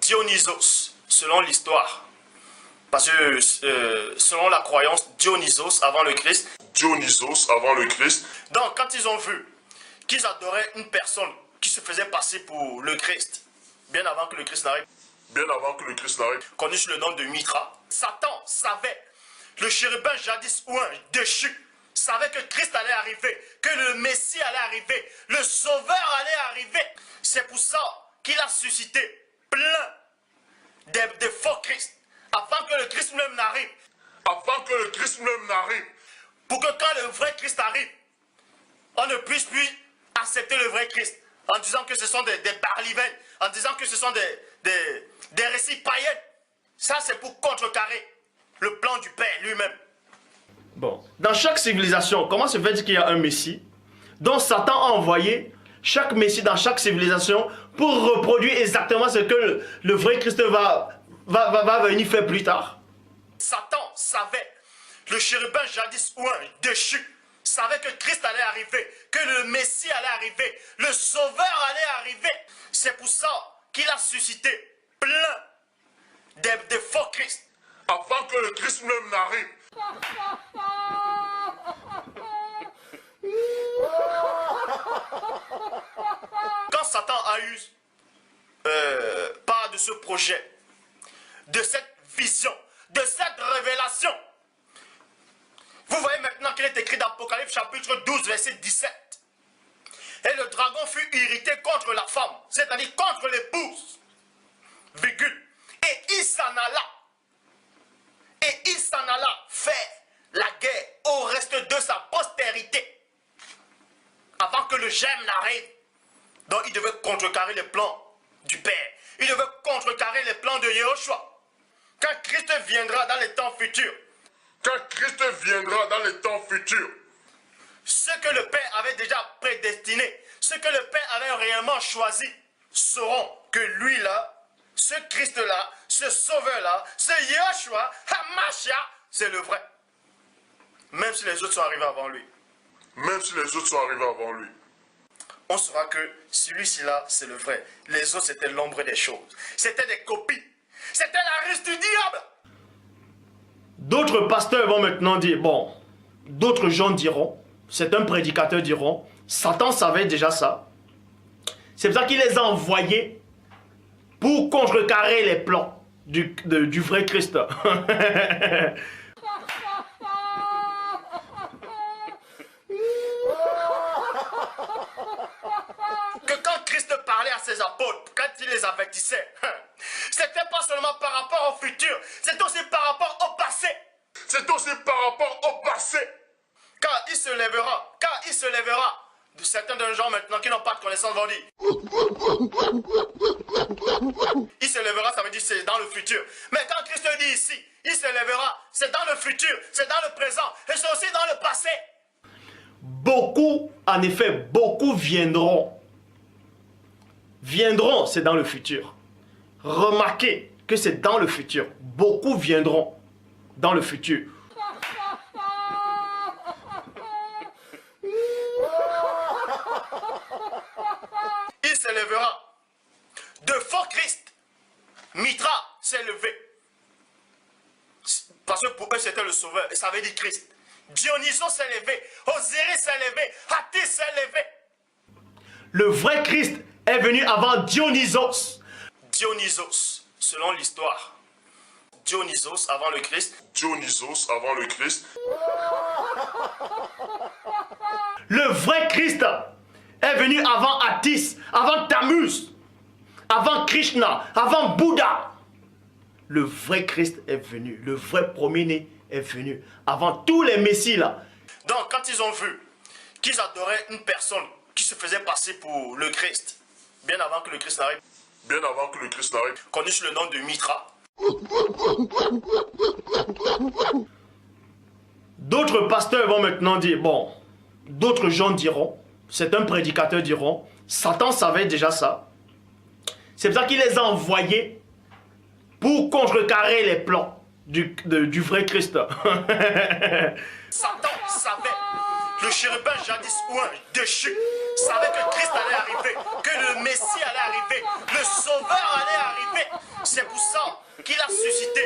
Dionysos, selon l'histoire. Parce que selon la croyance, Dionysos avant le Christ. Dionysos avant le Christ. Donc quand ils ont vu qu'ils adoraient une personne qui se faisait passer pour le Christ, bien avant que le Christ n'arrive, connu sous le nom de Mithra, Satan savait, le chérubin jadis ouin déchu, savait que Christ allait arriver, que le Messie allait arriver, le Sauveur allait arriver. C'est pour ça qu'il a suscité plein de faux Christ, avant que le Christ même n'arrive. Pour que quand le vrai Christ arrive, on ne puisse plus accepter le vrai Christ, en disant que ce sont des barlivènes, en disant que ce sont des récits païens. Ça, c'est pour contrecarrer le plan du Père lui-même. Bon, dans chaque civilisation, comment se fait-il qu'il y a un Messie dont Satan a envoyé chaque Messie dans chaque civilisation pour reproduire exactement ce que le vrai Christ va venir faire plus tard? Satan savait, le chérubin jadis ouin déchu, savait que Christ allait arriver, que le Messie allait arriver, le Sauveur allait arriver. C'est pour ça qu'il a suscité plein de faux Christ, Avant que le Christ même n'arrive. Quand Satan a eu part de ce projet, de cette vision, de cette révélation, vous voyez maintenant qu'il est écrit dans Apocalypse chapitre 12 verset 17. Et le dragon fut irrité contre la femme, c'est-à-dire contre l'épouse, virgule, et il s'en alla. Et il s'en alla faire la guerre au reste de sa postérité, avant que le gemme n'arrive. Donc il devait contrecarrer les plans du Père. Il devait contrecarrer les plans de Yahushua. Quand Christ viendra dans les temps futurs, ce que le Père avait déjà prédestiné, ce que le Père avait réellement choisi, sauront que lui-là, ce Christ-là, ce Sauveur-là, ce Yahushua, Hamashia, c'est le vrai. Même si les autres sont arrivés avant lui. On saura que celui-ci-là, c'est le vrai. Les autres, c'était l'ombre des choses. C'était des copies. C'était la ruse du diable. D'autres pasteurs vont maintenant dire, bon, d'autres gens diront, certains prédicateurs diront, Satan savait déjà ça. C'est pour ça qu'il les a envoyés pour contrecarrer les plans du vrai Christ. Que quand Christ parlait à ses apôtres, quand il les avertissait, c'était pas seulement par rapport au futur, c'est aussi par rapport au passé. Car il se lèvera, de certains gens maintenant qui n'ont pas de connaissance vont dire. Il se lèvera, ça veut dire c'est dans le futur. Mais quand Christ dit ici, il se lèvera, c'est dans le futur, c'est dans le présent, et c'est aussi dans le passé. Beaucoup, en effet, beaucoup viendront. Viendront, c'est dans le futur. Remarquez que c'est dans le futur. Beaucoup viendront dans le futur. Il s'élèvera. De faux Christ. Mithra s'est levé. Parce que pour eux c'était le Sauveur. Et ça veut dire Christ. Dionysos s'est levé. Osiris s'est levé. Attis s'est levé. Le vrai Christ est venu avant Dionysos. Dionysos, selon l'histoire. Dionysos avant le Christ. Le vrai Christ est venu avant Attis, avant Tammuz, avant Krishna, avant Bouddha. Le vrai Christ est venu, le vrai premier-né est venu, avant tous les messies là. Donc quand ils ont vu qu'ils adoraient une personne qui se faisait passer pour le Christ, bien avant que le Christ n'arrive, connu sous le nom de Mithra. D'autres pasteurs vont maintenant dire, bon, d'autres gens diront, certains prédicateurs diront, Satan savait déjà ça. C'est pour ça qu'il les a envoyés pour contrecarrer les plans du vrai Christ. Satan savait, le chérubin jadis ouin déchu, savait que Christ allait arriver, que le Messie allait arriver, le Sauveur allait arriver. ressuscité.